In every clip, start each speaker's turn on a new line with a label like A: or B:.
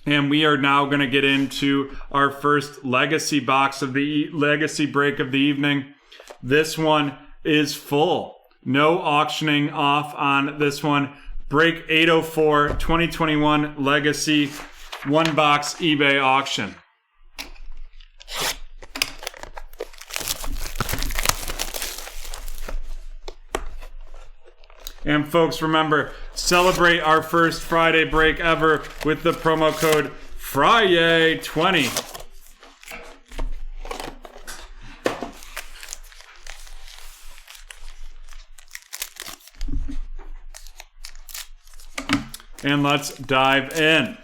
A: And we are now going to get into our first legacy box of the legacy break of the evening. This one is full. No auctioning off on this one. Break 804 2021 legacy one box eBay auction. And folks, remember, celebrate our first Friday break ever with the promo code FRIDAY20. And let's dive in.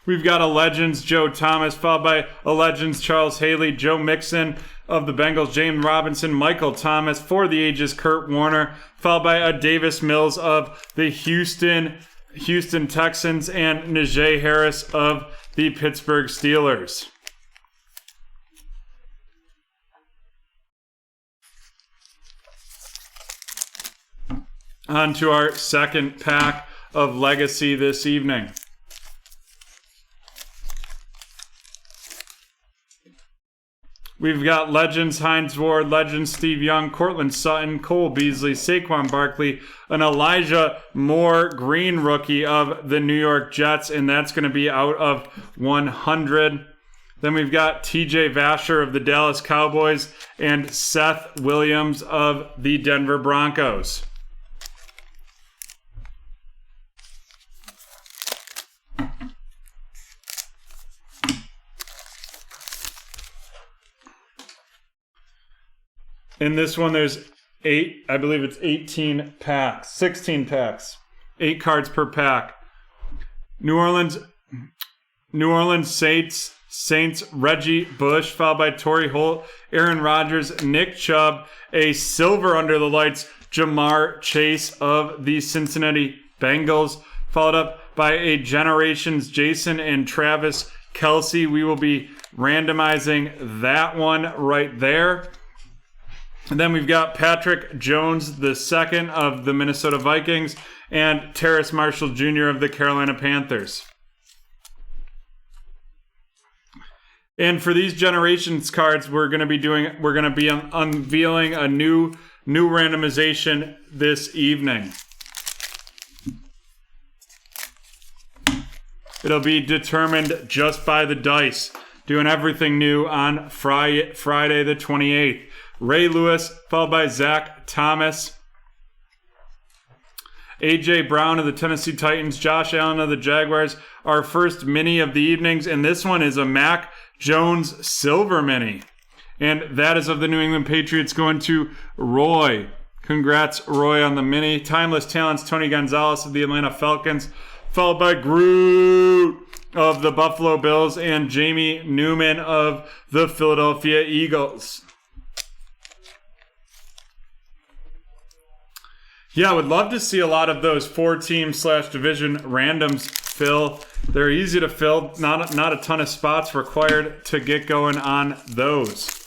A: We've got a Legends Joe Thomas, followed by a Legends Charles Haley, Joe Mixon of the Bengals, James Robinson, Michael Thomas, for the ages Kurt Warner, followed by a Davis Mills of the Houston Texans, and Najee Harris of the Pittsburgh Steelers. On to our second pack of Legacy this evening. We've got Legends Hines Ward, Legends Steve Young, Cortland Sutton, Cole Beasley, Saquon Barkley, an Elijah Moore green rookie of the New York Jets, and that's going to be out of 100. Then we've got TJ Vasher of the Dallas Cowboys and Seth Williams of the Denver Broncos. In this one, there's 18 packs, 16 packs, 8 cards per pack. New Orleans Saints, Reggie Bush, followed by Torrey Holt, Aaron Rodgers, Nick Chubb, a silver under the lights, Jamar Chase of the Cincinnati Bengals, followed up by a Generations Jason and Travis Kelce. We will be randomizing that one right there. And then we've got Patrick Jones II of the Minnesota Vikings and Terrace Marshall Jr. of the Carolina Panthers. And for these Generations cards, we're going to be unveiling a new randomization this evening. It'll be determined just by the dice, doing everything new on Friday the 28th. Ray Lewis, followed by Zach Thomas. A.J. Brown of the Tennessee Titans, Josh Allen of the Jaguars. Our first mini of the evenings, and this one is a Mac Jones Silver Mini. And that is of the New England Patriots, going to Roy. Congrats, Roy, on the mini. Timeless Talents, Tony Gonzalez of the Atlanta Falcons, followed by Groot of the Buffalo Bills and Jamie Newman of the Philadelphia Eagles. Yeah, I would love to see a lot of those 4-team/division randoms fill. They're easy to fill, not a ton of spots required to get going on those.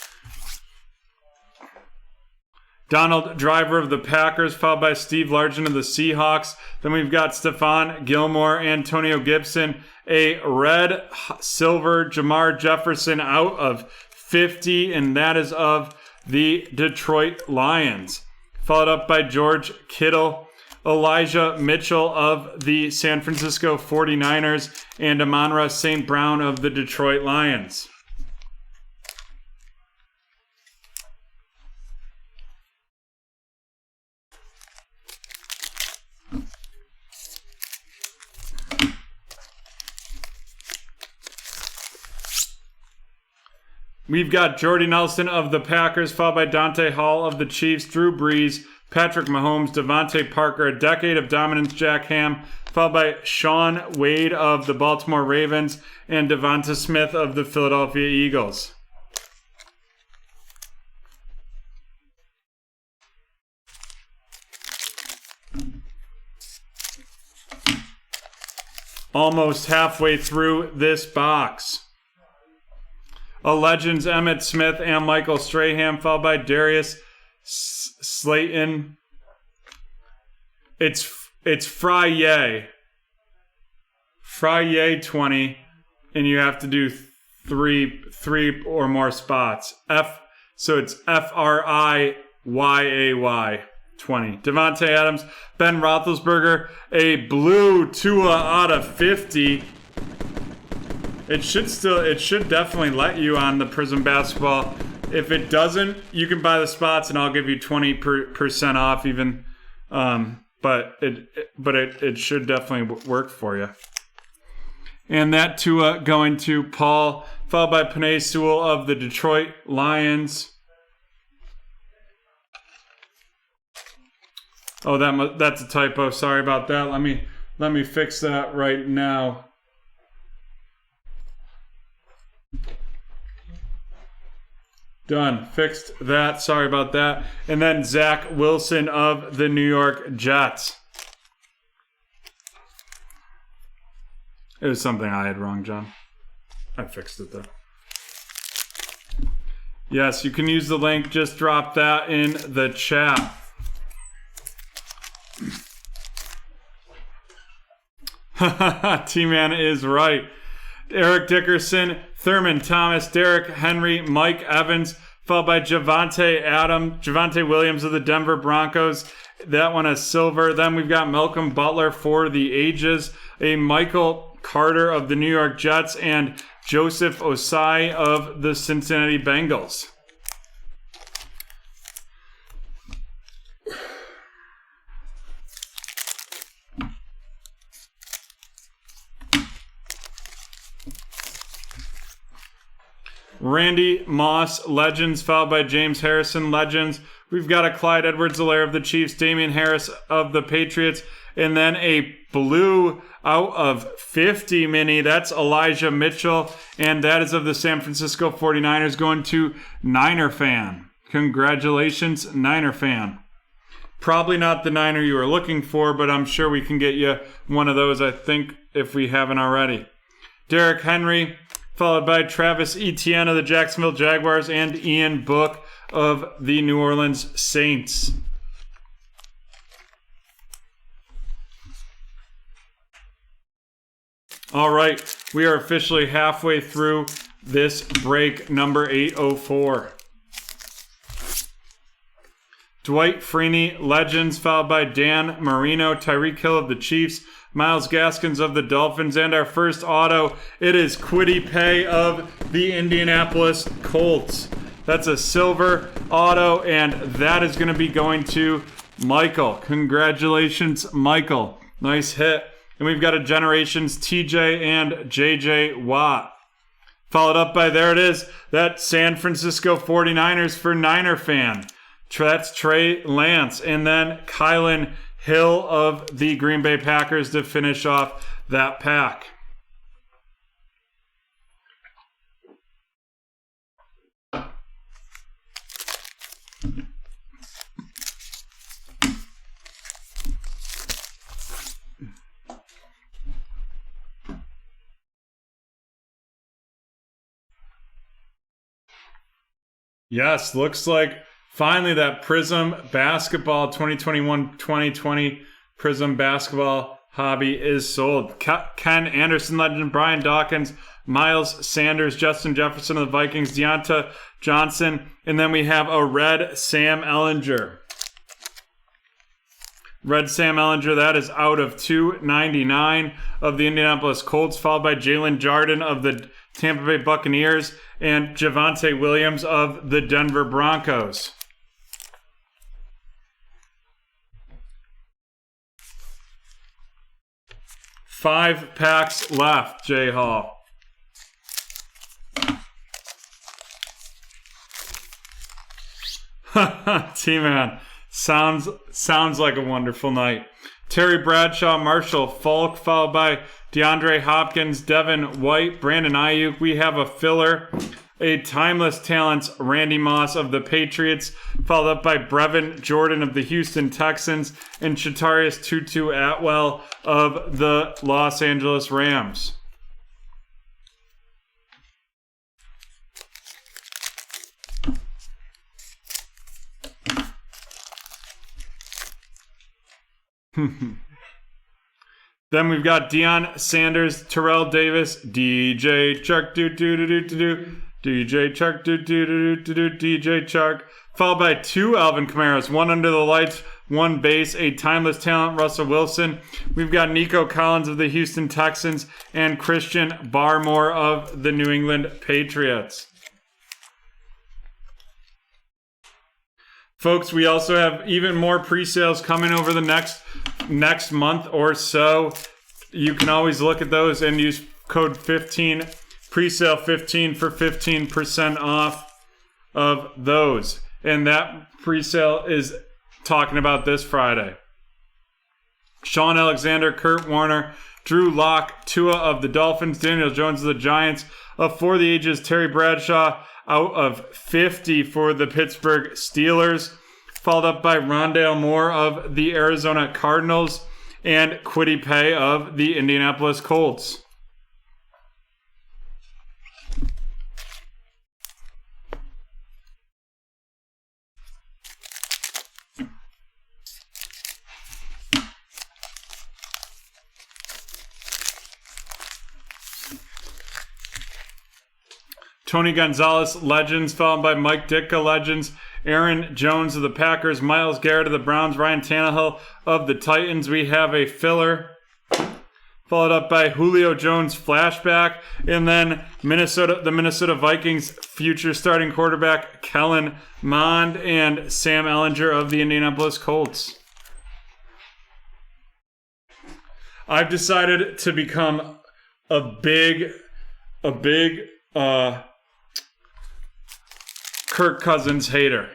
A: Donald Driver of the Packers, followed by Steve Largent of the Seahawks. Then we've got Stephon Gilmore, Antonio Gibson, a red silver Jamar Jefferson out of 50, and that is of the Detroit Lions. Followed up by George Kittle, Elijah Mitchell of the San Francisco 49ers, and Amon-Ra St. Brown of the Detroit Lions. We've got Jordy Nelson of the Packers, followed by Dante Hall of the Chiefs, Drew Brees, Patrick Mahomes, Devontae Parker, a decade of dominance, Jack Ham, followed by Sean Wade of the Baltimore Ravens, and Devonta Smith of the Philadelphia Eagles. Almost halfway through this box. A Legends Emmitt Smith and Michael Strahan, followed by Darius Slayton. It's Friday 20 and you have to do three or more spots. So it's FRIYAY 20. Devontae Adams, Ben Roethlisberger, a blue Tua out of 50. It should definitely let you on the Prism Basketball. If it doesn't, you can buy the spots and I'll give you 20% off even. But it should definitely work for you. And that Tua going to Paul, followed by Penei Sewell of the Detroit Lions. Oh, that's a typo. Sorry about that. Let me fix that right now. Done. Fixed that. Sorry about that. And then Zach Wilson of the New York Jets. It was something I had wrong, John. I fixed it, though. Yes, you can use the link. Just drop that in the chat. T-Man is right. Eric Dickerson, Thurman Thomas, Derrick Henry, Mike Evans, followed by Javonte Williams of the Denver Broncos. That one is silver. Then we've got Malcolm Butler for the ages, a Michael Carter of the New York Jets, and Joseph Osai of the Cincinnati Bengals. Randy Moss, Legends, followed by James Harrison, Legends. We've got a Clyde Edwards-Helaire of the Chiefs, Damian Harris of the Patriots, and then a blue out of 50 mini. That's Elijah Mitchell, and that is of the San Francisco 49ers going to Niner Fan. Congratulations, Niner Fan. Probably not the Niner you were looking for, but I'm sure we can get you one of those, I think, if we haven't already. Derrick Henry, followed by Travis Etienne of the Jacksonville Jaguars and Ian Book of the New Orleans Saints. All right, we are officially halfway through this break number 804. Dwight Freeney, Legends, followed by Dan Marino, Tyreek Hill of the Chiefs, Myles Gaskins of the Dolphins, and our first auto, it is Kwity Paye of the Indianapolis Colts. That's a silver auto, and that is going to be going to Michael. Congratulations, Michael. Nice hit. And we've got a Generations TJ and JJ Watt. Followed up by, there it is, that San Francisco 49ers for Niner Fan. That's Trey Lance. And then Kylan Hill of the Green Bay Packers to finish off that pack. Yes, looks like finally that Prism Basketball 2021-2020 Prism Basketball hobby is sold. Ken Anderson, Legend, Brian Dawkins, Miles Sanders, Justin Jefferson of the Vikings, Deonta Johnson, and then we have a red Sam Ehlinger. Red Sam Ehlinger, that is out of 299 of the Indianapolis Colts, followed by Jalen Jarden of the Tampa Bay Buccaneers and Javonte Williams of the Denver Broncos. Five packs left, Jay Hall. T-Man, sounds like a wonderful night. Terry Bradshaw, Marshall Falk, followed by DeAndre Hopkins, Devin White, Brandon Ayuk. We have a filler, a Timeless Talents, Randy Moss of the Patriots, followed up by Brevin Jordan of the Houston Texans, and Shatarius Tutu Atwell of the Los Angeles Rams. Then we've got Deion Sanders, Terrell Davis, DJ Chark, DJ Chark, DJ Chark, followed by 2 Alvin Kamaras, 1 under the lights, 1 base, a timeless talent, Russell Wilson. We've got Nico Collins of the Houston Texans and Christian Barmore of the New England Patriots. Folks, we also have even more pre-sales coming over the next month or so. You can always look at those and use code 15, pre-sale 15 for 15% off of those. And that pre-sale is talking about this Friday. Sean Alexander, Kurt Warner, Drew Lock, Tua of the Dolphins, Daniel Jones of the Giants, for the ages, Terry Bradshaw, out of 50 for the Pittsburgh Steelers, followed up by Rondale Moore of the Arizona Cardinals and Kwity Paye of the Indianapolis Colts. Tony Gonzalez, Legends, followed by Mike Ditka, Legends. Aaron Jones of the Packers, Myles Garrett of the Browns, Ryan Tannehill of the Titans. We have a filler, followed up by Julio Jones, Flashback, and then the Minnesota Vikings future starting quarterback, Kellen Mond, and Sam Ehlinger of the Indianapolis Colts. I've decided to become a big Kirk Cousins hater.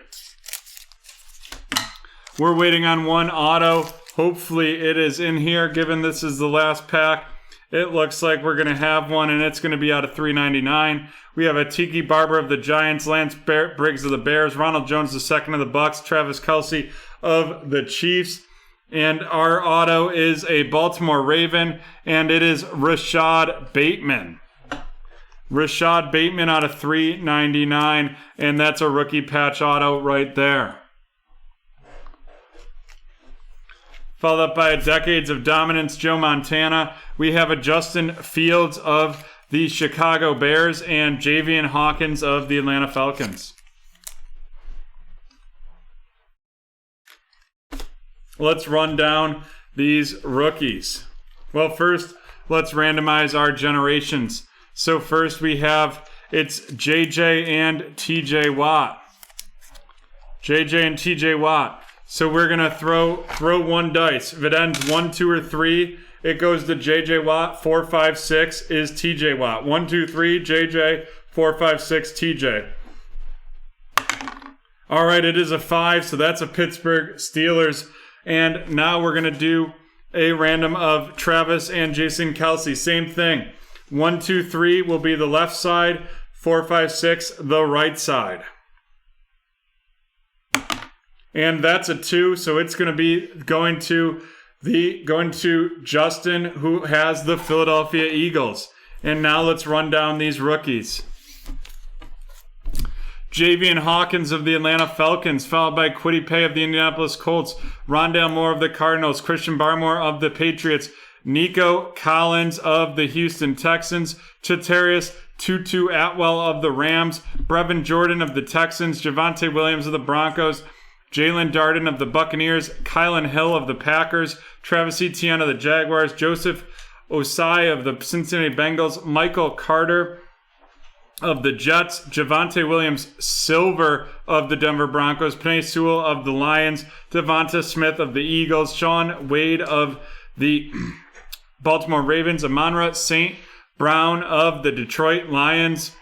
A: We're waiting on 1 auto. Hopefully it is in here, given this is the last pack. It looks like we're going to have one, and it's going to be out of $3.99. We have a Tiki Barber of the Giants, Lance Briggs of the Bears, Ronald Jones II of the Bucks, Travis Kelce of the Chiefs. And our auto is a Baltimore Raven, and it is Rashad Bateman. Rashad Bateman out of $3.99, and that's a rookie patch auto right there. Followed up by a Decades of Dominance, Joe Montana. We have a Justin Fields of the Chicago Bears and Javian Hawkins of the Atlanta Falcons. Let's run down these rookies. Well, first, let's randomize our generations. So first we have, it's JJ and TJ Watt. JJ and TJ Watt. So we're going to throw 1 dice. If it ends 1, 2, or 3, it goes to JJ Watt. 4, 5, 6 is TJ Watt. 1, 2, 3, JJ. 4, 5, 6, TJ. All right, it is a 5, so that's a Pittsburgh Steelers. And now we're going to do a random of Travis and Jason Kelce. Same thing. 1, 2, 3 will be the left side. 4, 5, 6 the right side. And that's a 2, so it's going to be going to Justin, who has the Philadelphia Eagles. And now let's run down these rookies. Javian Hawkins of the Atlanta Falcons, followed by Kwity Paye of the Indianapolis Colts, Rondale Moore of the Cardinals, Christian Barmore of the Patriots, Nico Collins of the Houston Texans, Chatarius Tutu Atwell of the Rams, Brevin Jordan of the Texans, Javonte Williams of the Broncos, Jalen Darden of the Buccaneers, Kylan Hill of the Packers, Travis Etienne of the Jaguars, Joseph Osai of the Cincinnati Bengals, Michael Carter of the Jets, Javonte Williams Silver of the Denver Broncos, Penei Sewell of the Lions, Devonta Smith of the Eagles, Sean Wade of the Baltimore Ravens, Amon-Ra St. Brown of the Detroit Lions,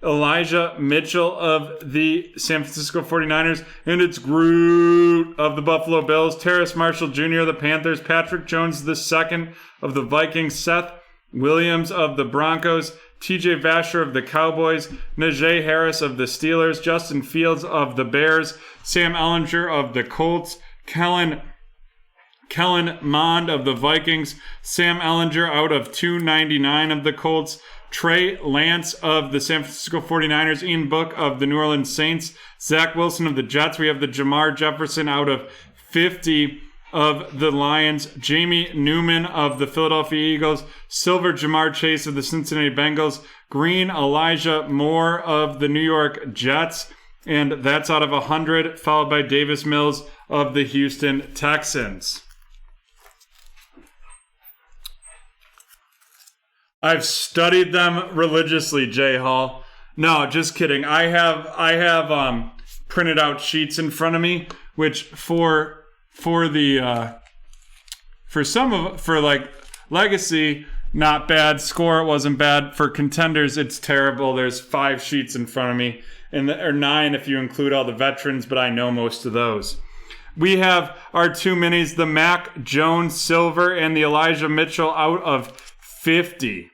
A: Elijah Mitchell of the San Francisco 49ers, and it's Groot of the Buffalo Bills, Terrace Marshall Jr. of the Panthers, Patrick Jones II of the Vikings, Seth Williams of the Broncos, TJ Vasher of the Cowboys, Najee Harris of the Steelers, Justin Fields of the Bears, Sam Ehlinger of the Colts, Kellen Mond of the Vikings, Sam Ehlinger out of $2.99 of the Colts, Trey Lance of the San Francisco 49ers, Ian Book of the New Orleans Saints, Zach Wilson of the Jets. We have the Jamar Jefferson out of 50 of the Lions, Jamie Newman of the Philadelphia Eagles, silver Jamar Chase of the Cincinnati Bengals, green Elijah Moore of the New York Jets, and that's out of 100, followed by Davis Mills of the Houston Texans. I've studied them religiously, Jay Hall. No, just kidding. I have printed out sheets in front of me, which for like Legacy, not bad. Score, it wasn't bad. For Contenders, it's terrible. There's 5 sheets in front of me, or 9 if you include all the veterans, but I know most of those. We have our 2 minis, the Mac Jones Silver and the Elijah Mitchell out of 50.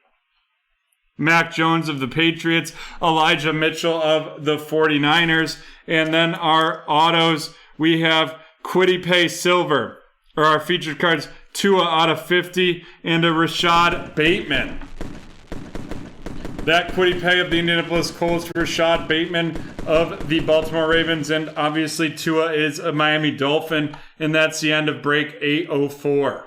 A: Mac Jones of the Patriots, Elijah Mitchell of the 49ers, and then our autos, we have Kwity Paye Silver, or our featured cards, Tua out of 50, and a Rashad Bateman. That Kwity Paye of the Indianapolis Colts, Rashad Bateman of the Baltimore Ravens, and obviously Tua is a Miami Dolphin, and that's the end of break 804.